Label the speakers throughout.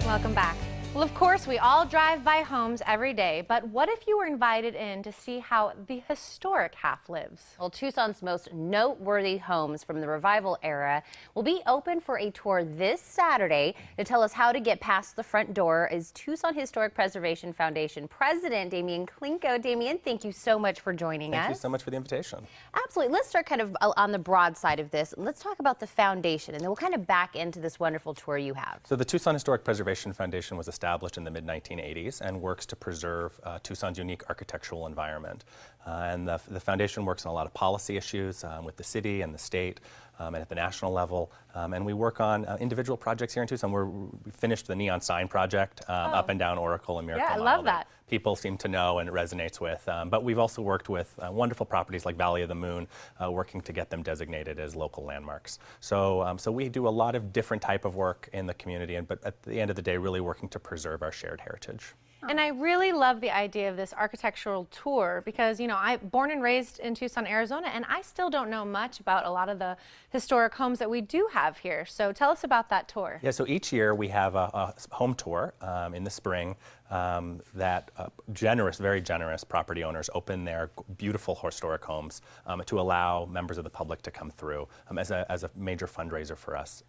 Speaker 1: Welcome back. Well, of course, we all drive by homes every day, but what if you were invited in to see how the historic half lives?
Speaker 2: Well, Tucson's most noteworthy homes from the revival era will be open for a tour this Saturday. To tell us how to get past the front door is Tucson Historic Preservation Foundation President Damian Klinko. Damian, thank you so much for joining us.
Speaker 3: Thank you so much for the invitation.
Speaker 2: Absolutely. Let's start kind of on the broad side of this. Let's talk about the foundation, and then we'll kind of back into this wonderful tour you have.
Speaker 3: So the Tucson Historic Preservation Foundation was established in the mid-1980s and works to preserve Tucson's unique architectural environment. And the foundation works on a lot of policy issues with the city and the state and at the national level. And we work on individual projects here in Tucson. We finished the neon sign project up and down Oracle and Miracle
Speaker 1: Yeah, I
Speaker 3: Mile
Speaker 1: love that.
Speaker 3: People seem to know and it resonates with. But we've also worked with wonderful properties like Valley of the Moon, working to get them designated as local landmarks. So we do a lot of different type of work in the community, but at the end of the day, really working to preserve our shared heritage.
Speaker 1: And I really love the idea of this architectural tour because, you know, I'm born and raised in Tucson, Arizona, and I still don't know much about a lot of the historic homes that we do have here. So tell us about that tour.
Speaker 3: Yeah, so each year we have a home tour in the spring that very generous property owners open their beautiful historic homes to allow members of the public to come through as a major fundraiser for us.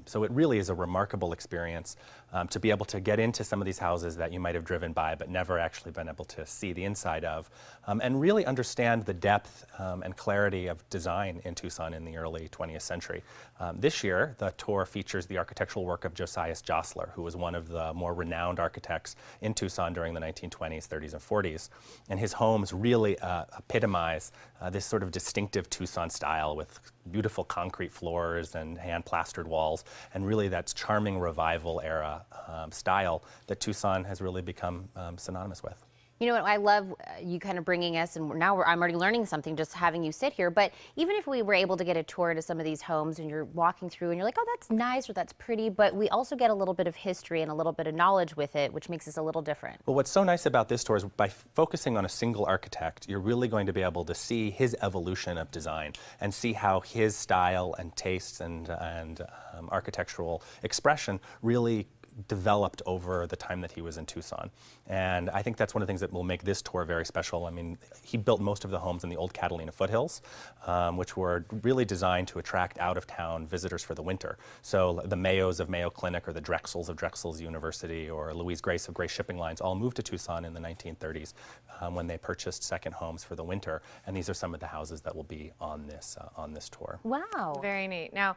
Speaker 3: So it really is a remarkable experience to be able to get into some of these houses that you might have driven by but never actually been able to see the inside of, and really understand the depth and clarity of design in Tucson in the early 20th century. This year, the tour features the architectural work of Josias Joesler, who was one of the more renowned architects in Tucson during the 1920s, 30s, and 40s. And his homes really epitomize this sort of distinctive Tucson style with beautiful concrete floors and hand-plastered walls, and really that's charming revival era style that Tucson has really become synonymous with.
Speaker 2: You know what, I love you kind of bringing us, and now I'm already learning something just having you sit here, but even if we were able to get a tour to some of these homes and you're walking through and you're like, oh, that's nice or that's pretty, but we also get a little bit of history and a little bit of knowledge with it, which makes us a little different.
Speaker 3: Well, what's so nice about this tour is by focusing on a single architect, you're really going to be able to see his evolution of design and see how his style and tastes and architectural expression really developed over the time that he was in Tucson. And I think that's one of the things that will make this tour very special. I mean, he built most of the homes in the old Catalina foothills, which were really designed to attract out-of-town visitors for the winter. So the Mayos of Mayo Clinic or the Drexels of Drexel's University or Louise Grace of Grace Shipping Lines all moved to Tucson in the 1930s when they purchased second homes for the winter. And these are some of the houses that will be on this tour.
Speaker 2: Wow.
Speaker 1: Very neat. Now,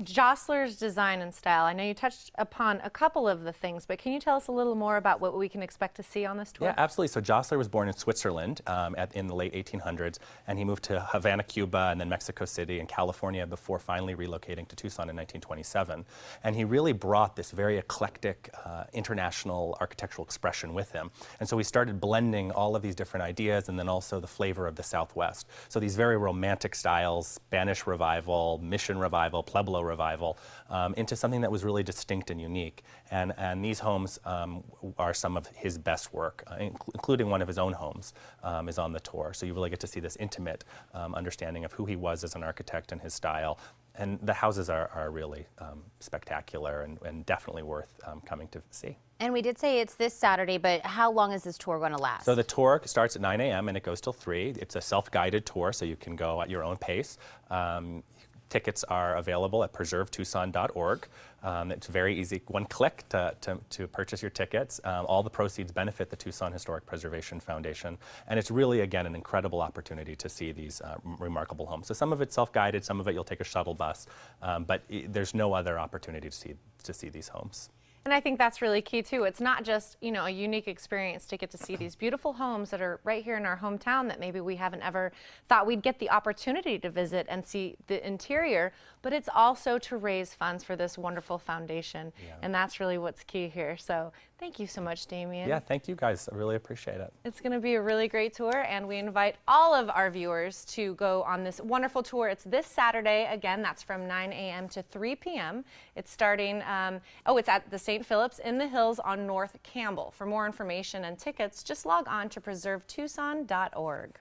Speaker 1: Joesler's design and style, I know you touched upon a couple of the things, but can you tell us a little more about what we can expect to see on this tour?
Speaker 3: Yeah, absolutely. So Joesler was born in Switzerland in the late 1800s, and he moved to Havana, Cuba, and then Mexico City and California before finally relocating to Tucson in 1927. And he really brought this very eclectic international architectural expression with him. And so he started blending all of these different ideas and then also the flavor of the Southwest. So these very romantic styles, Spanish Revival, Mission Revival, Pueblo Revival, into something that was really distinct and unique. And these homes are some of his best work, including one of his own homes is on the tour. So you really get to see this intimate understanding of who he was as an architect and his style. And the houses are really spectacular and definitely worth coming to see.
Speaker 2: And we did say it's this Saturday, but how long is this tour going to last?
Speaker 3: So the tour starts at 9 a.m. and it goes till 3. It's a self-guided tour, so you can go at your own pace. Tickets are available at preservetucson.org. It's very easy, one click to purchase your tickets. All the proceeds benefit the Tucson Historic Preservation Foundation. And it's really, again, an incredible opportunity to see these remarkable homes. So some of it's self-guided, some of it you'll take a shuttle bus, but there's no other opportunity to see these homes.
Speaker 1: And I think that's really key too. It's not just, you know, a unique experience to get to see these beautiful homes that are right here in our hometown that maybe we haven't ever thought we'd get the opportunity to visit and see the interior, but it's also to raise funds for this wonderful foundation. Yeah. And that's really what's key here. So thank you so much, Damian.
Speaker 3: Yeah, thank you guys. I really appreciate it.
Speaker 1: It's going to be a really great tour, and we invite all of our viewers to go on this wonderful tour. It's this Saturday. Again, that's from 9 a.m. to 3 p.m. It's starting, it's at the St. Phillips in the Hills on North Campbell. For more information and tickets, just log on to preservetucson.org.